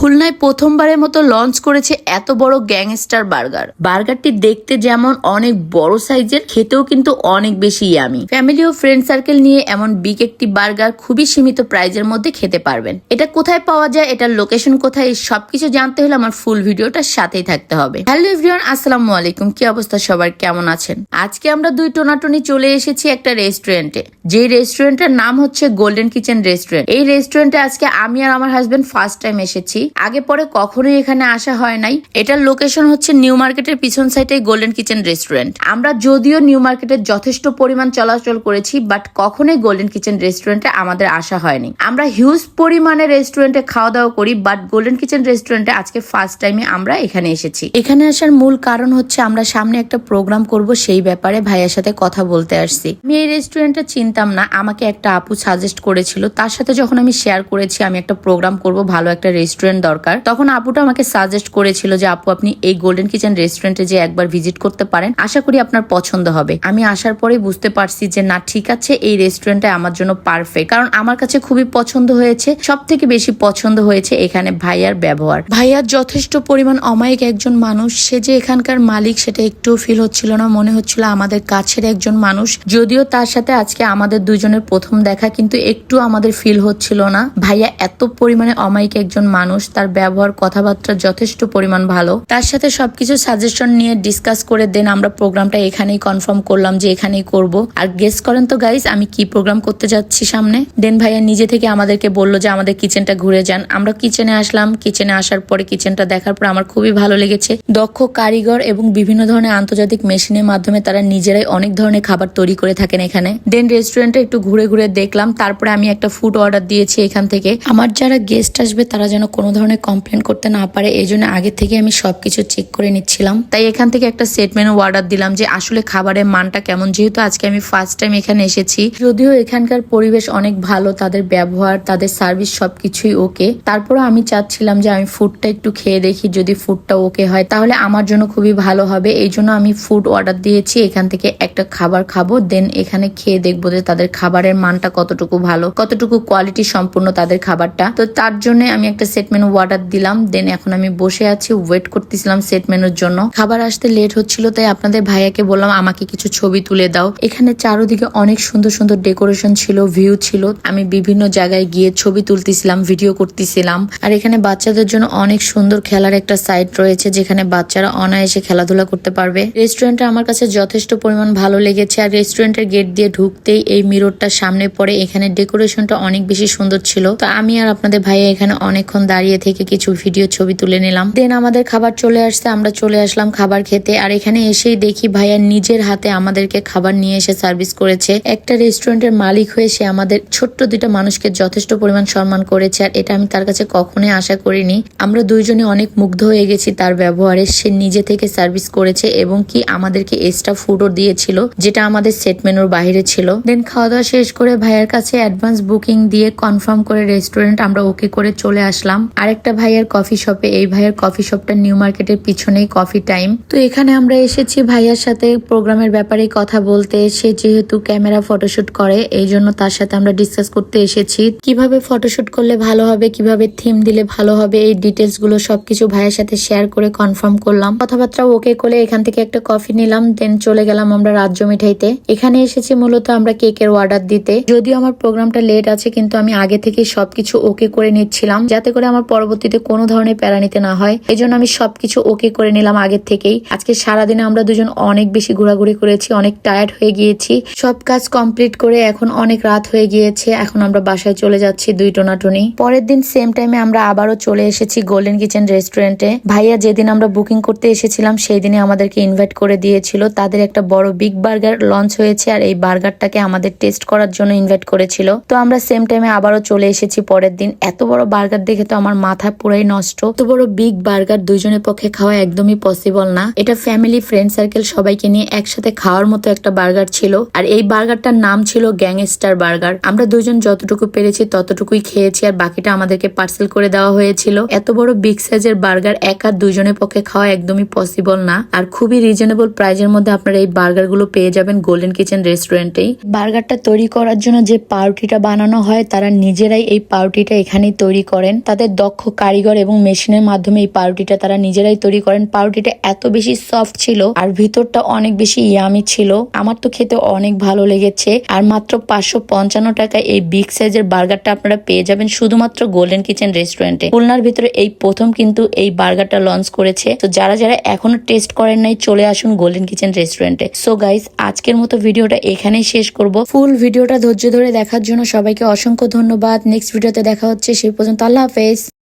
খুলনায় প্রথমবারের মতো লঞ্চ করেছে এত বড় গ্যাংস্টার বার্গার। বার্গারটি দেখতে যেমন অনেক বড় সাইজের, খেতেও কিন্তু অনেক বেশি ইয়ামি। ফ্যামিলি ও ফ্রেন্ড সার্কেল নিয়ে এমন বিগ একটি বার্গার খুবই সীমিত প্রাইজের মধ্যে খেতে পারবেন। এটা কোথায় পাওয়া যায়, এটার লোকেশন কোথায়, এই সবকিছু জানতে হলে আমার ফুল ভিডিওটার সাথেই থাকতে হবে। হ্যালো এভরিওয়ান, আসসালামু আলাইকুম। কি অবস্থা সবার, কেমন আছেন? আজকে আমরা দুই টোনাটনি চলে এসেছি একটা রেস্টুরেন্টে, যে রেস্টুরেন্টের নাম হচ্ছে গোল্ডেন কিচেন রেস্টুরেন্ট। এই রেস্টুরেন্টে আজকে আমি আর আমার হাজবেন্ড ফার্স্ট টাইম এসেছি। আগে পরে কখনোই এখানে আসা হয় নাই। এটার লোকেশন হচ্ছে নিউ মার্কেটের পিছন সাইডে গোল্ডেন কিচেন রেস্টুরেন্ট। আমরা যদিও নিউ মার্কেটে যথেষ্ট পরিমাণ চলাচল করেছি, বাট কখনোই গোল্ডেন কিচেন রেস্টুরেন্টে আমাদের আসা হয়নি। আমরা হিউজ পরিমাণে রেস্টুরেন্টে খাওয়া দাওয়া করি, বাট গোল্ডেন কিচেন রেস্টুরেন্টে আজকে ফার্স্ট টাইমে আমরা এখানে এসেছি। এখানে আসার মূল কারণ হচ্ছে আমরা সামনে একটা প্রোগ্রাম করব, সেই ব্যাপারে ভাইয়ার সাথে কথা বলতে আসছি। আমি এই রেস্টুরেন্টটা চিনতাম না, আমাকে একটা আপু সাজেস্ট করেছিল। তার সাথে যখন আমি শেয়ার করেছি আমি একটা প্রোগ্রাম করব, ভালো একটা রেস্টুরেন্ট দরকার, তখন আপুটা আমাকে সাজেস্ট করেছিল যে আপু আপনি এই গোল্ডেন কিচেন রেস্টুরেন্টে যে একবার ভিজিট করতে পারেন, আশা করি আপনার পছন্দ হবে। আমি আসার পরে বুঝতে পারছি যে না, ঠিক আছে, এই রেস্টুরেন্টটা আমার জন্য পারফেক্ট, কারণ আমার কাছে খুবই পছন্দ হয়েছে। সব থেকে বেশি পছন্দ হয়েছে এখানে ভাইয়ার ব্যবহার। ভাইয়ার যথেষ্ট পরিমাণ অমায়িক একজন মানুষ। সে যে এখানকার মালিক সেটা একটু ফিল হচ্ছিল না, মনে হচ্ছিল আমাদের কাছের একজন মানুষ। যদিও তার সাথে আজকে আমাদের দুজনের প্রথম দেখা, কিন্তু একটু আমাদের ফিল হচ্ছিল না। ভাইয়া এত পরিমাণে অমায়িক একজন মানুষ, তার ব্যবহার কথাবার্তা যথেষ্ট পরিমাণ ভালো। তার সাথে সবকিছু সাজেশন নিয়ে ডিসকাস করে দেন আমরা প্রোগ্রামটা এখানেই কনফার্ম করলাম যে এখানেই করব। আর গেস করেন তো গাইজ, আমি কি প্রোগ্রাম করতে যাচ্ছি সামনে। দেন ভাইয়া নিজে থেকে আমাদেরকে বললো যে আমাদের কিচেনটা ঘুরে যান। আমরা কিচেনে আসলাম। কিচেনে আসার পরে কিচেনটা দেখার পর আমার খুবই ভালো লেগেছে। দক্ষ কারিগর এবং বিভিন্ন ধরনের আন্তর্জাতিক মেশিনের মাধ্যমে তারা নিজেরাই অনেক ধরনের খাবার তৈরি করে থাকেন এখানে। দেন রেস্টুরেন্টে একটু ঘুরে ঘুরে দেখলাম, তারপরে আমি একটা ফুড অর্ডার দিয়েছি এখান থেকে। আমার যারা গেস্ট আসবে তারা যেন কোনো ধরনের কমপ্লেন করতে না পারে, এই জন্য আগে থেকে আমি সবকিছু চেক করে নিচ্ছিলাম। তাই এখান থেকে একটা সেট মেনু অর্ডার দিলাম যে আসলে খাবারের মানটা কেমন, যেহেতু আজকে আমি ফার্স্ট টাইম এখানে এসেছি। যদিও এখানকার পরিবেশ অনেক ভালো, তাদের ব্যবহার, তাদের সার্ভিস সবকিছুই ওকে, তারপরে আমি চাচ্ছিলাম যে আমি ফুডটা একটু খেয়ে দেখি, যদি ফুডটা ওকে হয় তাহলে আমার জন্য খুবই ভালো হবে। এই জন্য আমি ফুড অর্ডার দিয়েছি। এখান থেকে একটা খাবার খাবো, দেন এখানে খেয়ে দেখবো যে তাদের খাবারের মানটা কতটুকু ভালো, কতটুকু কোয়ালিটি সম্পূর্ণ তাদের খাবারটা। তো তার জন্য আমি একটা সেট মেনু অর্ডার দিলাম। দেন এখন আমি বসে আছি, ওয়েট করতেছিলাম সেট মেনুর জন্য। খাবার আসতে লেট হচ্ছিল, তাই আপনাদের ভাইয়াকে বললাম আমাকে কিছু ছবি তুলে দাও। এখানে চারোদিকে অনেক সুন্দর সুন্দর ডেকোরেশন ছিল, ভিউ ছিল। আমি বিভিন্ন জায়গায় গিয়ে ছবি তুলতেছিলাম, ভিডিও করতেছিলাম। আর এখানে বাচ্চাদের জন্য অনেক সুন্দর খেলার একটা সাইট রয়েছে, যেখানে বাচ্চারা অনায়াসে খেলাধুলা করতে পারবে। রেস্টুরেন্টটা আমার কাছে যথেষ্ট পরিমাণ ভালো লেগেছে। আর রেস্টুরেন্টের গেট দিয়ে ঢুকতেই এই মিররটা সামনে পড়ে, এখানে ডেকোরেশনটা অনেক বেশি সুন্দর ছিল। তো আমি আর আপনাদের ভাইয়া এখানে অনেকক্ষণ দাঁড়িয়ে থেকে কিছু ভিডিও ছবি তুলে নিলাম। দেন আমাদের খাবার চলে আসছে, আমরা চলে আসলাম খাবার খেতে। আর এখানে এসেই দেখি ভাইয়া নিজের হাতে আমাদেরকে খাবার নিয়ে এসে সার্ভিস করেছে। একটা রেস্টুরেন্টের মালিক হয়ে সে আমাদের ছোট্ট দুইটা মানুষকে যথেষ্ট পরিমাণ সম্মান করেছে, আর এটা আমি তার কাছে কখনোই আশা করিনি। আমরা দুইজনে অনেক মুগ্ধ হয়ে গেছি তার ব্যবহারে। সে নিজে থেকে সার্ভিস করেছে এবং কি আমাদেরকে এক্সট্রা ফুডও দিয়েছিল, যেটা আমাদের সেট মেনুর বাইরে ছিল। দেন খাওয়া দাওয়া শেষ করে ভাইয়ার কাছে অ্যাডভান্স বুকিং দিয়ে কনফার্ম করে রেস্টুরেন্ট আমরা ওকে করে চলে আসলাম আরেকটা ভাইয়ার কফি শপে। এই ভাইয়ার কফি শপটা নিউ মার্কেটের পিছনেই কফি টাইম। তো এখানে আমরা এসেছি ভাইয়ার সাথে প্রোগ্রামের ব্যাপারে কথা বলতে। সে যেহেতু ক্যামেরা ফটোশুট করে, এই জন্য তার সাথে আমরা ডিসকাস করতে এসেছি কিভাবে ফটোশুট করলে ভালো হবে, কিভাবে থিম দিলে ভালো হবে, এই ডিটেলস গুলো সবকিছু ভাইয়ের সাথে শেয়ার করে কনফার্ম করলাম। কথাবার্তা ওকে করে এখান থেকে একটা কফি নিলাম। দেন চলে গেলাম আমরা রাজ্য মিঠাইতে। এখানে এসেছি মূলত আমরা কেকের অর্ডার দিতে। যদিও আমার প্রোগ্রামটা লেট আছে, কিন্তু আমি আগে থেকে সবকিছু ওকে করে নিচ্ছিলাম, যাতে করে আমার পরবর্তীতে কোনো ধরনের প্যারা নিতে না হয়। এই জন্য আমি সবকিছু ওকে করে নিলাম আগের থেকেই। আজকে সারাদিনে আমরা দুজন অনেক বেশি ঘোরাঘুরি করেছি, অনেক টায়ার্ড হয়ে গিয়েছি। সব কাজ কমপ্লিট করে এখন অনেক রাত হয়ে গিয়েছে। এখন আমরা বাসায় চলে যাচ্ছি দুই টোনাটুনি। পরের দিন সেম টাইমে আমরা আবারও চলে এসেছি গোল্ডেন কিচেন রেস্টুরেন্টে। ভাইয়া যেদিন আমরা বুকিং করতে এসেছিলাম সেই দিনে আমাদেরকে ইনভাইট করে দিয়েছিল। তাদের একটা বড় বিগ বার্গার লঞ্চ হয়েছে, আর এই বার্গারটাকে আমাদের টেস্ট করার জন্য ইনভাইট করেছিল। তো আমরা সেম টাইমে আবারও চলে এসেছি পরের দিন। এত বড় বার্গার দেখে তো আমার মাথা পুরাই নষ্ট। এত বড় বিগ বার্গার দুইজনের পক্ষে খাওয়া একদমই পসিবল না। এটা ফ্যামিলি, ফ্রেন্ড সার্কেল সবাইকে নিয়ে একসাথে খাওয়ার মতো একটা বার্গার ছিল। আর এই বার্গারটার নাম ছিল গ্যাংস্টার বার্গার। আমরা দুজন যতটুকু পেরেছি ততটুকুই খেয়েছি, আর বাকিটা আমাদেরকে পার্সেল করে দেওয়া হয়েছিল। এত বড় বিগ সাইজের বার্গার এক আর দুইজনের পক্ষে খাওয়া একদমই পসিবল না। আর খুবই রিজনেবল প্রাইজের মধ্যে আপনারা এই বার্গার গুলো পেয়ে যাবেন গোল্ডেন কিচেন রেস্টুরেন্টেই। বার্গারটা তৈরি করার জন্য যে পাউরুটিটা বানানো হয়, তারা নিজেরাই এই পাউরুটিটা এখানেই তৈরি করেন। তাদের দক্ষ কারিগর এবং মেশিনের মাধ্যমে এই পাউরুটিটা তারা নিজেরাই তৈরি করেন। পাউরুটিটা এত বেশি সফট ছিল আর ভিতরটা অনেক বেশি ইয়ামি ছিল। আমার তো খেতে অনেক ভালো লেগেছে। আর মাত্র 555 টাকায় এই বিগ সাইজের বার্গারটা আপনারা পেয়ে যাবেন শুধুমাত্র গোল্ডেন কিচেন রেস্টুরেন্টে। খুলনার ভিতরে এই প্রথম কিন্তু এই বার্গারটা লঞ্চ করেছে। তো যারা যারা এখনো টেস্ট করেন নাই চলে আসুন গোল্ডেন কিচেন রেস্টুরেন্টে। সো গাইস, আজকের মতো ভিডিওটা এখানেই শেষ করব। ফুল ভিডিওটা ধৈর্য ধরে দেখার জন্য সবাইকে অসংখ্য ধন্যবাদ। নেক্সট ভিডিওতে দেখা হচ্ছে, সেই পর্যন্ত আল্লাহ হাফেজ।